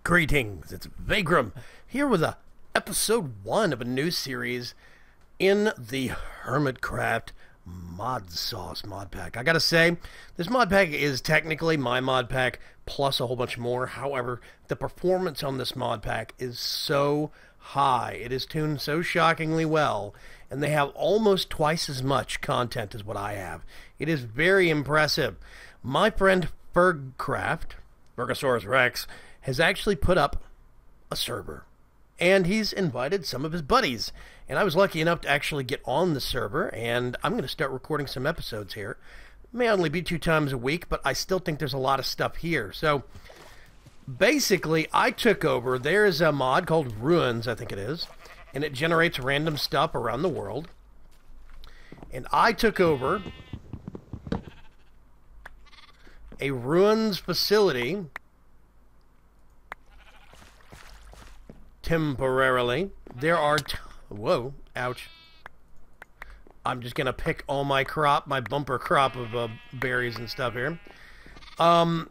Greetings, it's Vaygrim here with episode 1 of a new series in the Hermitcraft ModSauce mod pack. I gotta say, this mod pack is technically my mod pack plus a whole bunch more. However, the performance on this mod pack is so high. It is tuned so shockingly well, and they have almost twice as much content as what I have. It is very impressive. My friend Hermitcraft, Virgosaurus Rex, has actually put up a server, and he's invited some of his buddies, and I was lucky enough to actually get on the server, and I'm going to start recording some episodes here. It may only be 2 times a week, but I still think there's a lot of stuff here. So basically, I took over. There's a mod called Ruins, I think it is, and it generates random stuff around the world, and I took over a ruins facility temporarily. There are whoa, ouch. I'm just gonna pick all my crop, my bumper crop of berries and stuff here. But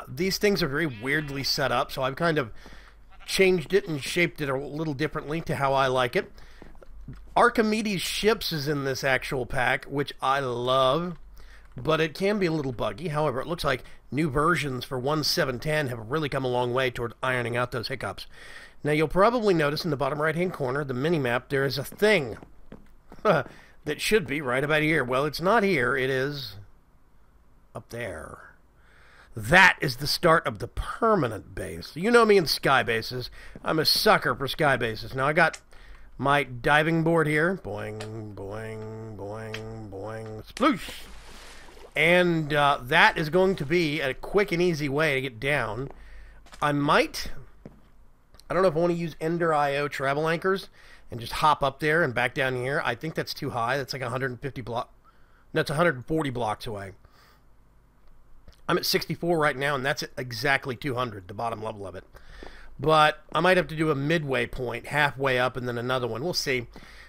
these things are very weirdly set up, so I've kind of changed it and shaped it a little differently to how I like it. Archimedes ships is in this actual pack, which I love, but it can be a little buggy. However, it looks like new versions for 1.7.10 have really come a long way toward ironing out those hiccups. Now, you'll probably notice in the bottom right-hand corner, the mini-map, there is a thing that should be right about here. Well, it's not here. It is up there. That is the start of the permanent base. You know me in sky bases. I'm a sucker for sky bases. Now, I got my diving board here. Boing, boing, boing, boing, sploosh. And that is going to be a quick and easy way to get down. I don't know if I want to use Ender.io travel anchors and just hop up there and back down here. I think that's too high. That's like 150 block. No, it's 140 blocks away. I'm at 64 right now, and that's at exactly 200, the bottom level of it. But I might have to do a midway point, halfway up, and then another one. We'll see.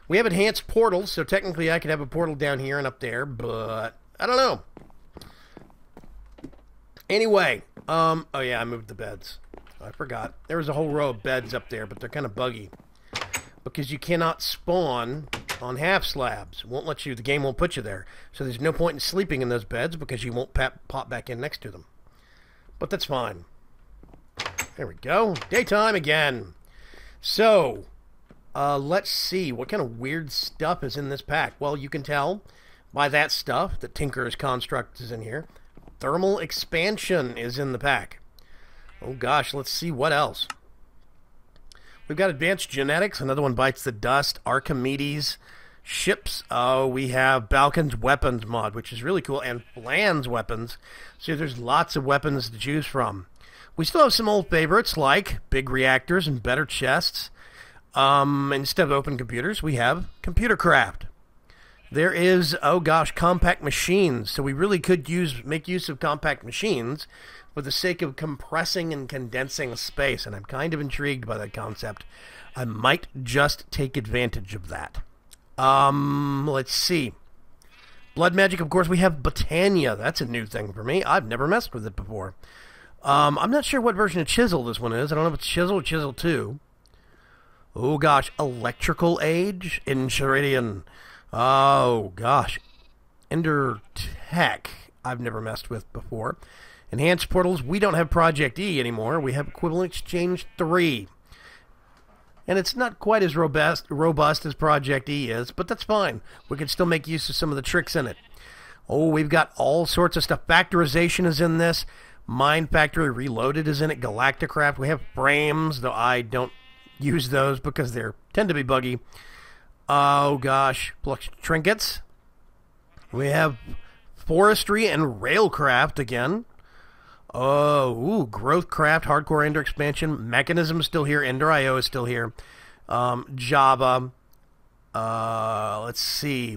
We have enhanced portals, so technically I could have a portal down here and up there, but I don't know. Anyway, oh yeah, I moved the beds. I forgot. There was a whole row of beds up there, but they're kind of buggy because you cannot spawn on half slabs. It won't let you, the game won't put you there. So there's no point in sleeping in those beds because you won't pop back in next to them. But that's fine. There we go. Daytime again. So, let's see. What kind of weird stuff is in this pack? Well, you can tell by that stuff that Tinker's Construct is in here. Thermal Expansion is in the pack. Oh gosh, let's see what else. We've got Advanced Genetics. Another one bites the dust. Archimedes ships. Oh, we have Balkan's Weapons mod, which is really cool. And Flan's Weapons. So there's lots of weapons to choose from. We still have some old favorites like big reactors and better chests. Instead of open computers, we have computer craft. There is, oh gosh, compact machines. So we really could make use of compact machines for the sake of compressing and condensing space. And I'm kind of intrigued by that concept. I might just take advantage of that. Let's see. Blood magic, of course, we have Botania. That's a new thing for me. I've never messed with it before. I'm not sure what version of Chisel this one is. I don't know if it's Chisel or Chisel 2. Oh gosh, Electrical Age, Enchiridion. Oh gosh, Ender Tech. I've never messed with before. Enhanced portals. We don't have Project E anymore. We have Equivalent Exchange 3, and it's not quite as robust as Project E is, but that's fine. We can still make use of some of the tricks in it. Oh, we've got all sorts of stuff. Factorization is in this. Mind Factory Reloaded is in it. Galacticraft. We have frames, though I don't use those because they tend to be buggy. Oh gosh, Flux Trinkets. We have Forestry and Railcraft again. Oh, ooh, Growthcraft, Hardcore Ender Expansion. Mechanism is still here. Ender.io is still here. Java. Let's see.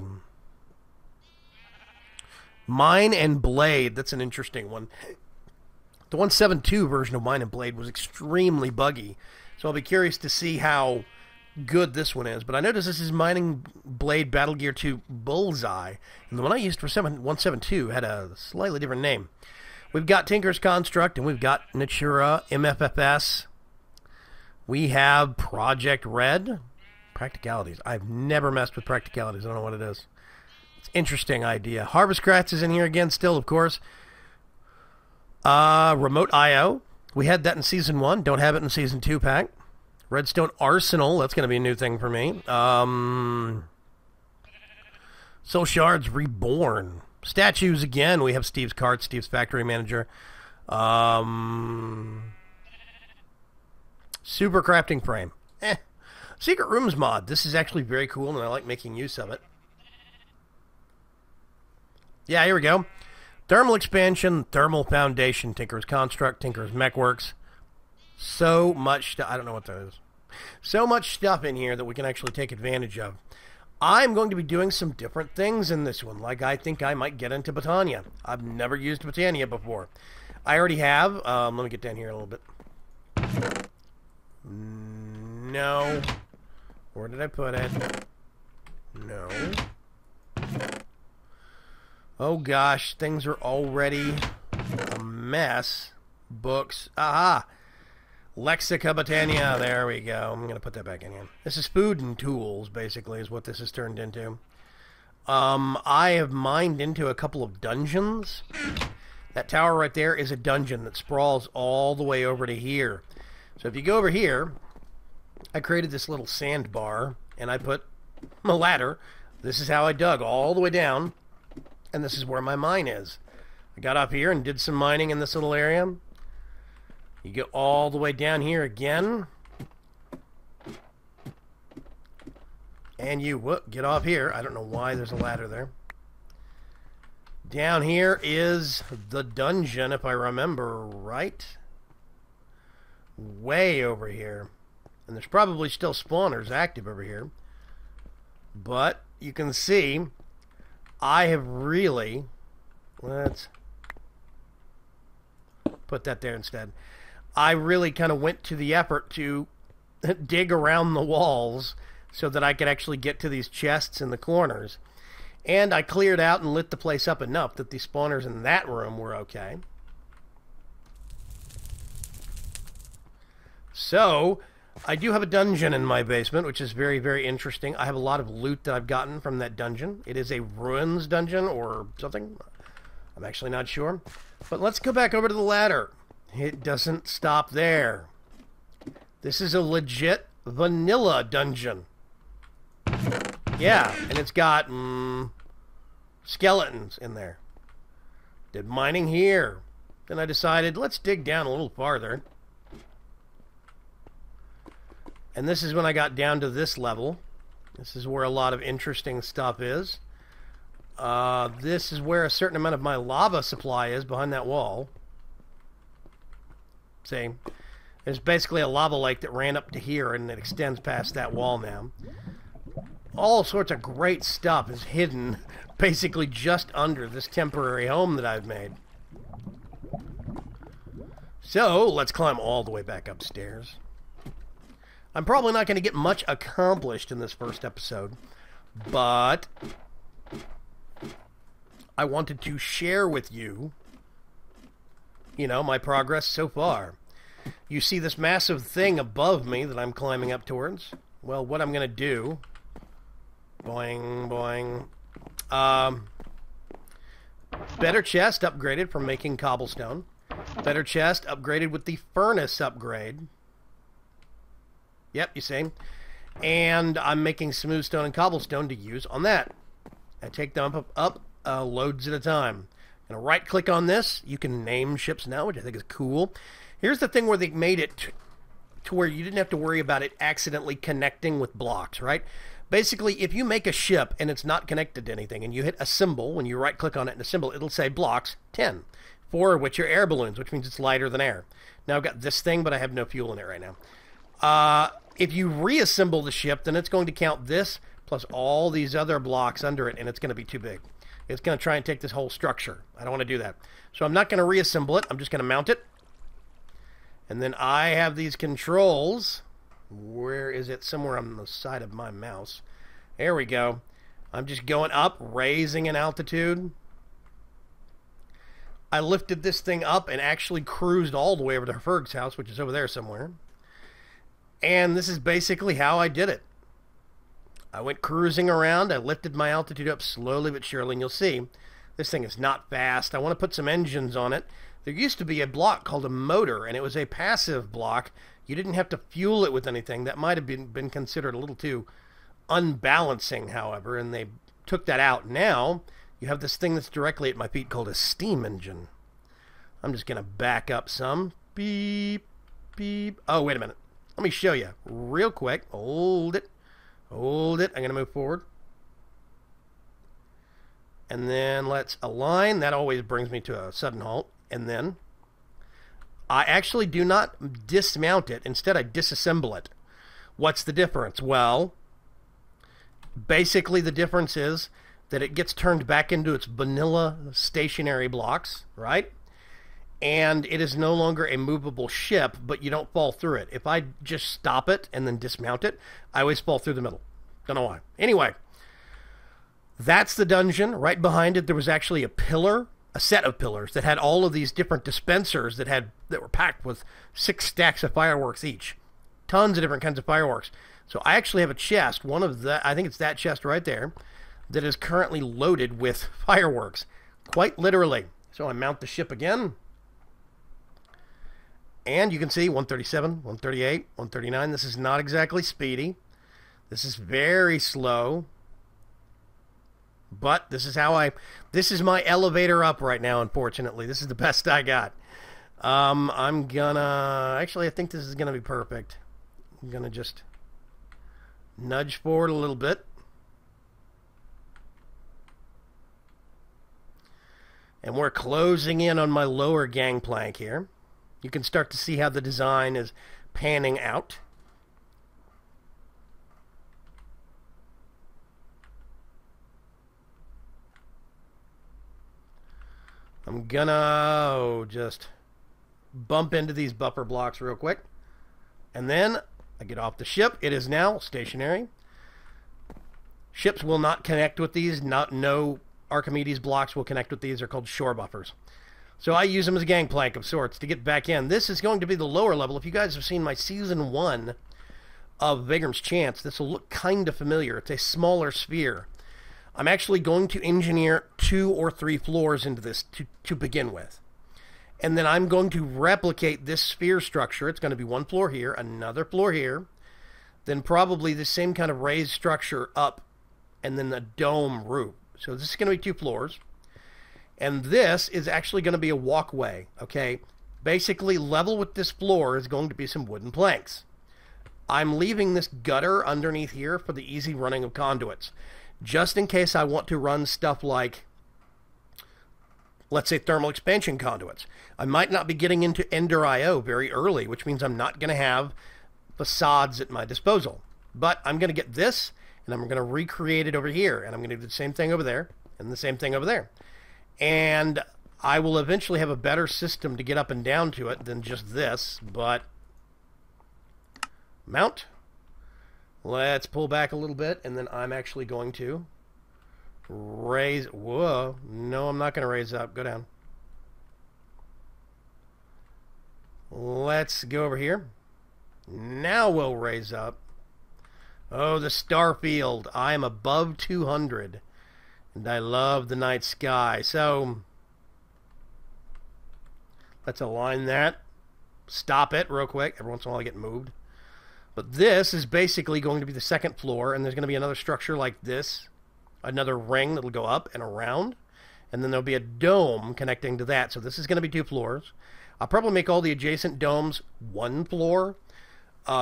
Mine and Blade. That's an interesting one. The 1.7.2 version of Mine and Blade was extremely buggy, so I'll be curious to see how good this one is. But I noticed this is Mining Blade Battle Gear 2 Bullseye, and the one I used for 1.7.2 had a slightly different name. We've got Tinker's Construct, and we've got Natura, MFFS. We have Project Red. Practicalities. I've never messed with practicalities. I don't know what it is. It's an interesting idea. Harvestcrats is in here again still, of course. Remote IO. We had that in Season 1. Don't have it in Season 2 pack. Redstone Arsenal. That's going to be a new thing for me. Soul Shards Reborn. Statues again. We have Steve's Cart, Steve's Factory Manager. Super Crafting Frame. Secret Rooms mod. This is actually very cool, and I like making use of it. Yeah, here we go. Thermal Expansion, Thermal Foundation, Tinker's Construct, Tinker's Mechworks. So much stuff. I don't know what that is. So much stuff in here that we can actually take advantage of. I'm going to be doing some different things in this one. Like, I think I might get into Botania. I've never used Botania before. I already have. Let me get down here a little bit. No. Where did I put it? No. Oh gosh, things are already a mess. Books. Aha! Lexica Botania. There we go. I'm going to put that back in here. This is food and tools, basically, is what this has turned into. I have mined into a couple of dungeons. That tower right there is a dungeon that sprawls all the way over to here. So if you go over here, I created this little sandbar, and I put my ladder. This is how I dug all the way down, and this is where my mine is. I got up here and did some mining in this little area. You go all the way down here again, and you get off here. I don't know why there's a ladder there. Down here is the dungeon, if I remember right. Way over here. And there's probably still spawners active over here. But you can see I have really... Let's put that there instead. I really kind of went to the effort to dig around the walls so that I could actually get to these chests in the corners. And I cleared out and lit the place up enough that the spawners in that room were okay. So, I do have a dungeon in my basement, which is very, very interesting. I have a lot of loot that I've gotten from that dungeon. It is a ruins dungeon or something. I'm actually not sure. But let's go back over to the ladder. It doesn't stop there. This is a legit vanilla dungeon. Yeah, and it's got skeletons in there. Did mining here. Then I decided, let's dig down a little farther. And this is when I got down to this level. This is where a lot of interesting stuff is. This is where a certain amount of my lava supply is behind that wall. See? There's basically a lava lake that ran up to here and it extends past that wall now. All sorts of great stuff is hidden basically just under this temporary home that I've made. So, let's climb all the way back upstairs. I'm probably not going to get much accomplished in this first episode, but I wanted to share with you, my progress so far. You see this massive thing above me that I'm climbing up towards? Well, what I'm going to do... Boing, boing. Better chest upgraded from making cobblestone. Better chest upgraded with the furnace upgrade. Yep, you see. And I'm making smooth stone and cobblestone to use on that. I take them up loads at a time. I'm going to right click on this. You can name ships now, which I think is cool. Here's the thing where they made it to where you didn't have to worry about it accidentally connecting with blocks, right? Basically, if you make a ship and it's not connected to anything and you hit a symbol, when you right click on it in a symbol, it'll say blocks 10. 4 of which are air balloons, which means it's lighter than air. Now I've got this thing, but I have no fuel in it right now. If you reassemble the ship, then it's going to count this plus all these other blocks under it, and it's going to be too big. It's going to try and take this whole structure. I don't want to do that. So I'm not going to reassemble it. I'm just going to mount it. And then I have these controls. Where is it? Somewhere on the side of my mouse. There we go. I'm just going up, raising an altitude. I lifted this thing up and actually cruised all the way over to Ferg's house, which is over there somewhere. And this is basically how I did it. I went cruising around. I lifted my altitude up slowly but surely, and you'll see this thing is not fast. I want to put some engines on it. There used to be a block called a motor, and it was a passive block. You didn't have to fuel it with anything. That might have been considered a little too unbalancing, however, and they took that out. Now you have this thing that's directly at my feet called a steam engine. I'm just going to back up some. Beep, beep. Oh, wait a minute. Let me show you real quick. Hold it. Hold it. I'm going to move forward. And then let's align. That always brings me to a sudden halt. And then I actually do not dismount it. Instead, I disassemble it. What's the difference? Well, basically the difference is that it gets turned back into its vanilla stationary blocks, right? And it is no longer a movable ship, but you don't fall through it. If I just stop it and then dismount it, I always fall through the middle. Don't know why. Anyway, that's the dungeon. Right behind it, there was actually a pillar, a set of pillars that had all of these different dispensers that were packed with 6 stacks of fireworks each. Tons of different kinds of fireworks. So I actually have a chest, one of the, I think it's that chest right there, that is currently loaded with fireworks. Quite literally. So I mount the ship again. And you can see 137, 138, 139. This is not exactly speedy. This is very slow. But this is this is my elevator up right now, unfortunately. This is the best I got. I'm gonna, actually I think this is gonna be perfect. I'm gonna just nudge forward a little bit. And we're closing in on my lower gangplank here. You can start to see how the design is panning out. I'm gonna just bump into these buffer blocks real quick. And then I get off the ship. It is now stationary. Ships will not connect with these. No Archimedes blocks will connect with these. They're called shore buffers. So I use them as a gangplank of sorts to get back in. This is going to be the lower level. If you guys have seen my Season 1 of Vaygrim's Chance, this will look kind of familiar. It's a smaller sphere. I'm actually going to engineer 2 or 3 floors into this to begin with. And then I'm going to replicate this sphere structure. It's going to be 1 floor here, another floor here, then probably the same kind of raised structure up, and then a dome roof. So this is going to be 2 floors. And this is actually going to be a walkway, okay? Basically, level with this floor is going to be some wooden planks. I'm leaving this gutter underneath here for the easy running of conduits, just in case I want to run stuff like, let's say, thermal expansion conduits. I might not be getting into Ender IO very early, which means I'm not going to have facades at my disposal. But I'm going to get this, and I'm going to recreate it over here, and I'm going to do the same thing over there, and the same thing over there. And I will eventually have a better system to get up and down to it than just this, but mount. Let's pull back a little bit, and then I'm actually going to raise. Whoa. No, I'm not going to raise up. Go down. Let's go over here. Now we'll raise up. Oh, the star field. I am above 200. And I love the night sky. So let's align that. Stop it real quick. Every once in a while I get moved. But this is basically going to be the 2nd floor, and there's going to be another structure like this. Another ring that'll go up and around. And then there'll be a dome connecting to that. So this is going to be 2 floors. I'll probably make all the adjacent domes 1 floor.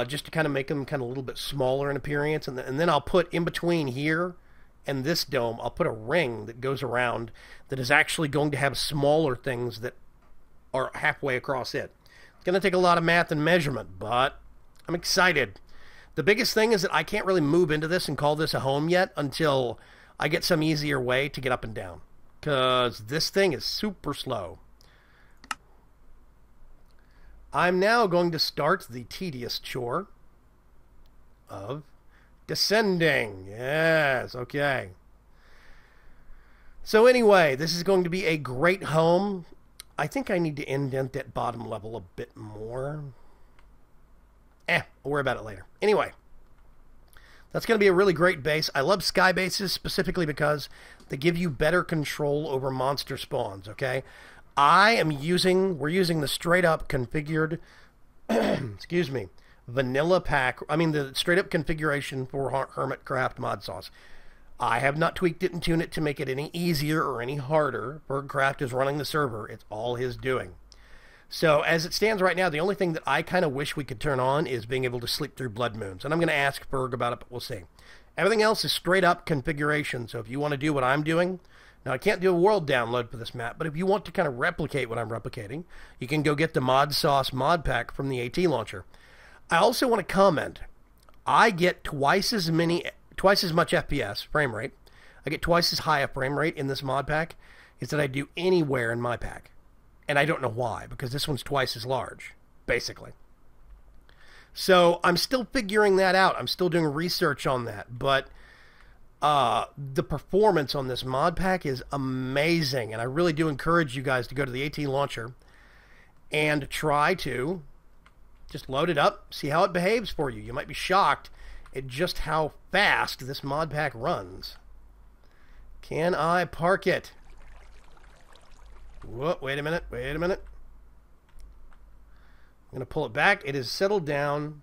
Just to kind of make them kind of a little bit smaller in appearance. And then I'll put in between here and this dome, I'll put a ring that goes around that is actually going to have smaller things that are halfway across it. It's going to take a lot of math and measurement, but I'm excited. The biggest thing is that I can't really move into this and call this a home yet until I get some easier way to get up and down, because this thing is super slow. I'm now going to start the tedious chore of descending. Yes, okay. So anyway, this is going to be a great home. I think I need to indent that bottom level a bit more. I'll worry about it later. Anyway, that's going to be a really great base. I love sky bases specifically because they give you better control over monster spawns, okay? we're using the straight up configured, excuse me, vanilla pack. I mean, the straight up configuration for Hermitcraft ModSauce. I have not tweaked it and tuned it to make it any easier or any harder. Bergcraft is running the server. It's all his doing. So as it stands right now, the only thing that I kind of wish we could turn on is being able to sleep through blood moons. And I'm going to ask Berg about it, but we'll see. Everything else is straight up configuration. So if you want to do what I'm doing, now I can't do a world download for this map, but if you want to kind of replicate what I'm replicating, you can go get the ModSauce mod pack from the AT launcher. I also want to comment, I get twice as much FPS frame rate. I get twice as high a frame rate in this mod pack as that I do anywhere in my pack. And I don't know why, because this one's twice as large, basically. So I'm still figuring that out. I'm still doing research on that. But the performance on this mod pack is amazing. And I really do encourage you guys to go to the AT launcher and try to just load it up, see how it behaves for you. You might be shocked at just how fast this mod pack runs. Can I park it? Whoa, wait a minute. I'm going to pull it back. It is settled down.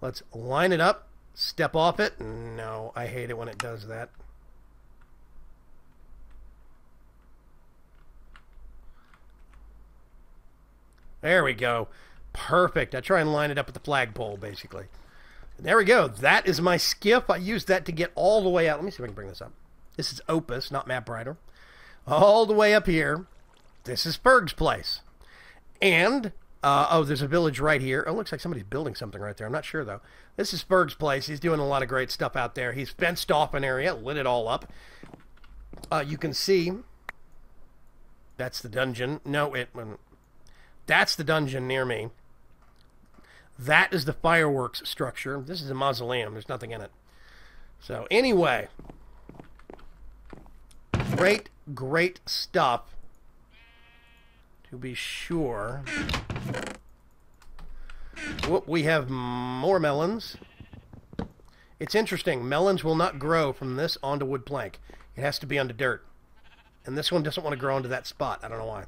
Let's line it up. Step off it. No, I hate it when it does that. There we go. Perfect. I try and line it up at the flagpole, basically. There we go. That is my skiff. I used that to get all the way out. Let me see if I can bring this up. This is Opus, not MapWriter. All the way up here. This is Ferg's place. And, oh, there's a village right here. Oh, looks like somebody's building something right there. I'm not sure, though. This is Ferg's place. He's doing a lot of great stuff out there. He's fenced off an area, lit it all up. You can see that's the dungeon. No, that's the dungeon near me. That is the fireworks structure. This is a mausoleum. There's nothing in it. So, anyway. Great stuff. To be sure. Whoop, we have more melons. It's interesting. Melons will not grow from this onto wood plank. It has to be onto dirt. And this one doesn't want to grow onto that spot. I don't know why.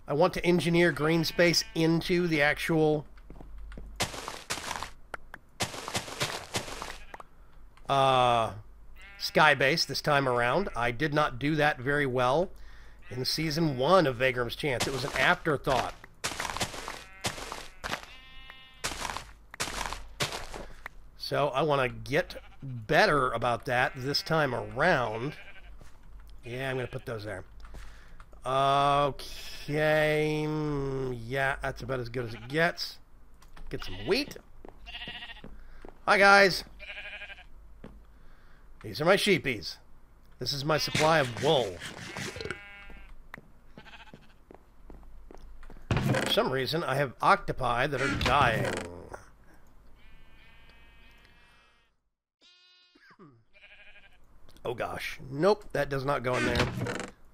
I want to engineer green space into the actual sky base this time around. I did not do that very well in Season 1 of Vaygrim's Chance. It was an afterthought. So I want to get better about that this time around. Yeah, I'm going to put those there. Okay. Yeah, that's about as good as it gets. Get some wheat. Hi, guys. These are my sheepies. This is my supply of wool. For some reason, I have octopi that are dying. Oh gosh. Nope, that does not go in there.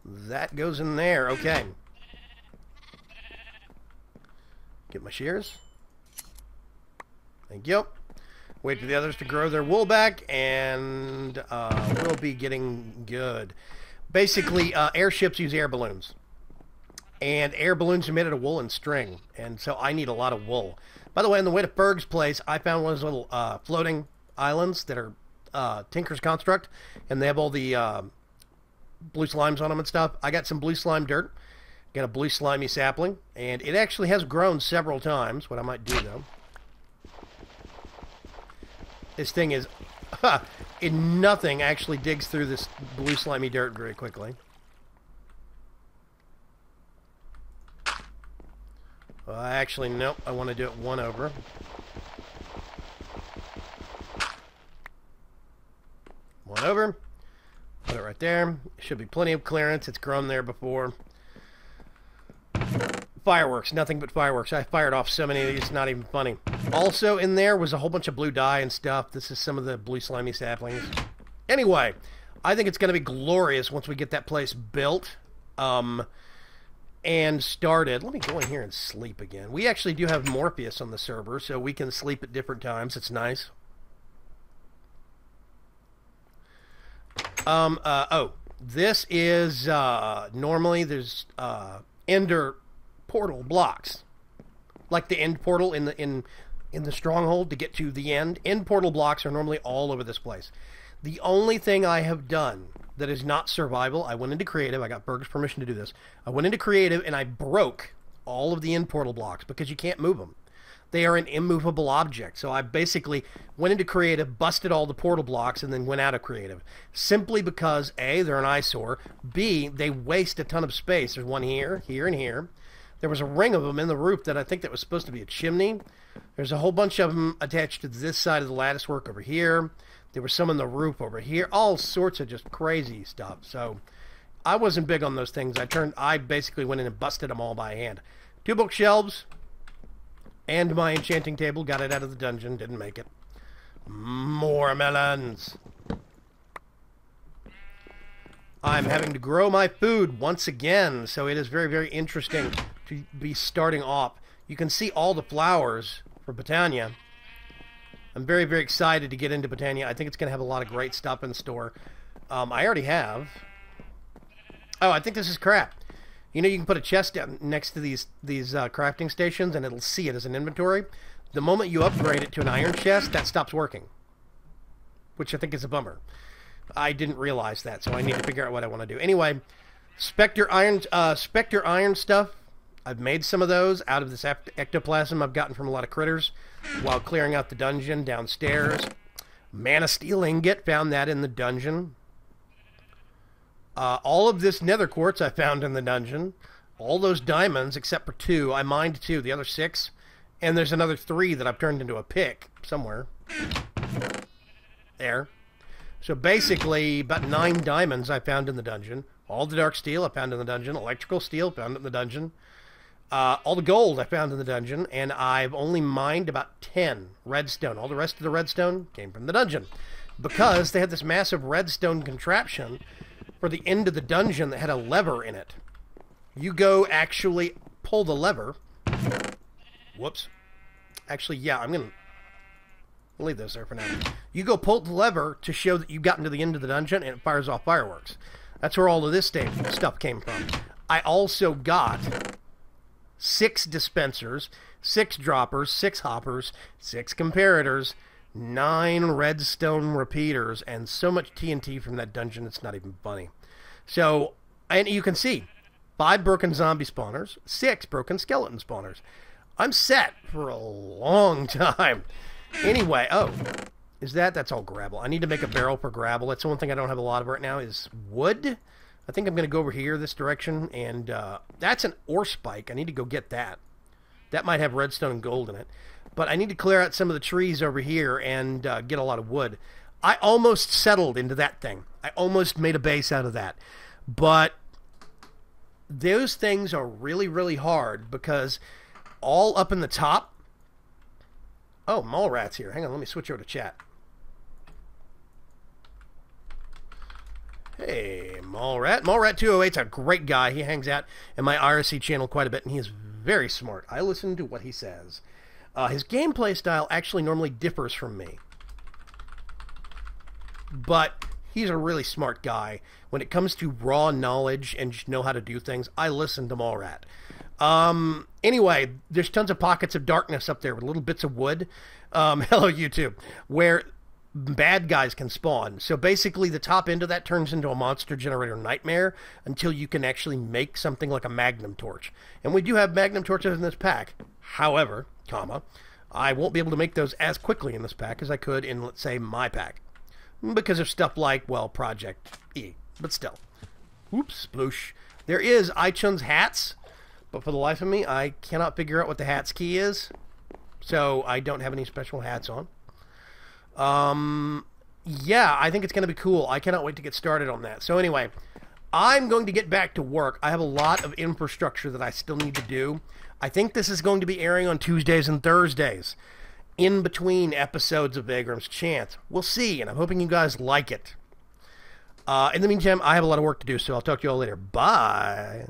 That goes in there. Okay. Get my shears. Thank you. Wait for the others to grow their wool back, and we'll be getting good. Basically, airships use air balloons. And air balloons are made out of wool and string. And so I need a lot of wool. By the way, on the way to Ferg's place, I found one of those little floating islands that are Tinker's Construct. And they have all the blue slimes on them and stuff. I got some blue slime dirt. Got a blue slimy sapling. And it actually has grown several times. What I might do, though. This thing is... nothing actually digs through this blue slimy dirt very quickly. Actually, nope. I want to do it one over. One over. Put it right there. Should be plenty of clearance. It's grown there before. Fireworks, nothing but fireworks. I fired off so many of these, it's not even funny. Also in there was a whole bunch of blue dye and stuff. This is some of the blue slimy saplings. Anyway, I think it's going to be glorious once we get that place built and started. Let me go in here and sleep again. We actually do have Morpheus on the server, so we can sleep at different times. It's nice. This is, normally there's, ender portal blocks. Like the end portal in the stronghold to get to the end. End portal blocks are normally all over this place. The only thing I have done that is not survival, I went into creative, I got Berg's permission to do this. I went into creative and I broke all of the end portal blocks because you can't move them. They are an immovable object. So I basically went into creative, busted all the portal blocks, and then went out of creative. Simply because, A, they're an eyesore. B, they waste a ton of space. There's one here, here, and here. There was a ring of them in the roof that I think that was supposed to be a chimney. There's a whole bunch of them attached to this side of the lattice work over here. There was some in the roof over here. All sorts of just crazy stuff. So I wasn't big on those things. I basically went in and busted them all by hand. 2 bookshelves. And my enchanting table, got it out of the dungeon, didn't make it. More melons. I'm having to grow my food once again, so it is very, very interesting to be starting off. You can see all the flowers for Botania. I'm very, very excited to get into Botania. I think it's going to have a lot of great stuff in store. I already have. Oh, I think this is crap. You know, you can put a chest down next to these crafting stations, and it'll see it as an inventory. The moment you upgrade it to an iron chest, that stops working, which I think is a bummer. I didn't realize that, so I need to figure out what I want to do. Anyway, Spectre iron stuff. I've made some of those out of this ectoplasm I've gotten from a lot of critters while clearing out the dungeon downstairs. Mana Steel Ingot, found that in the dungeon. All of this nether quartz I found in the dungeon. All those diamonds, except for 2. I mined 2, the other 6. And there's another 3 that I've turned into a pick somewhere. There. So basically, about 9 diamonds I found in the dungeon. All the dark steel I found in the dungeon. Electrical steel found in the dungeon. All the gold I found in the dungeon. And I've only mined about 10 redstone. All the rest of the redstone came from the dungeon. Because they had this massive redstone contraption for the end of the dungeon that had a lever in it. You go actually pull the lever. Whoops. Actually, yeah, I'm going to leave this there for now. You go pull the lever to show that you've gotten to the end of the dungeon, and it fires off fireworks. That's where all of this stuff came from. I also got 6 dispensers, 6 droppers, 6 hoppers, 6 comparators, 9 redstone repeaters, and so much TNT from that dungeon, it's not even funny. So, and you can see, 5 broken zombie spawners, 6 broken skeleton spawners. I'm set for a long time. Anyway, oh, that's all gravel. I need to make a barrel for gravel. That's the one thing I don't have a lot of right now is wood. I think I'm going to go over here this direction, and that's an ore spike. I need to go get that. That might have redstone and gold in it. But I need to clear out some of the trees over here and get a lot of wood. I almost settled into that thing. I almost made a base out of that. But those things are really, really hard because all up in the top... Oh, Mallrat's here. Hang on, let me switch over to chat. Hey, Mallrat. Mallrat208's a great guy. He hangs out in my IRC channel quite a bit, and he is very smart. I listen to what he says. His gameplay style actually normally differs from me. But he's a really smart guy. When it comes to raw knowledge and just know how to do things, I listen to Mallrat. Anyway, there's tons of pockets of darkness up there with little bits of wood. Hello, YouTube. Where bad guys can spawn. So basically the top end of that turns into a monster generator nightmare until you can actually make something like a magnum torch. And we do have magnum torches in this pack. However, I won't be able to make those as quickly in this pack as I could in, let's say, my pack. Because of stuff like, well, Project E. But still. Oops, sploosh. There is iChun's hats, but for the life of me, I cannot figure out what the hats key is. So I don't have any special hats on. Yeah, I think it's going to be cool. I cannot wait to get started on that. So anyway, I'm going to get back to work. I have a lot of infrastructure that I still need to do. I think this is going to be airing on Tuesdays and Thursdays, in between episodes of Vaygrim's Chance. We'll see, and I'm hoping you guys like it. In the meantime, I have a lot of work to do, so I'll talk to you all later. Bye.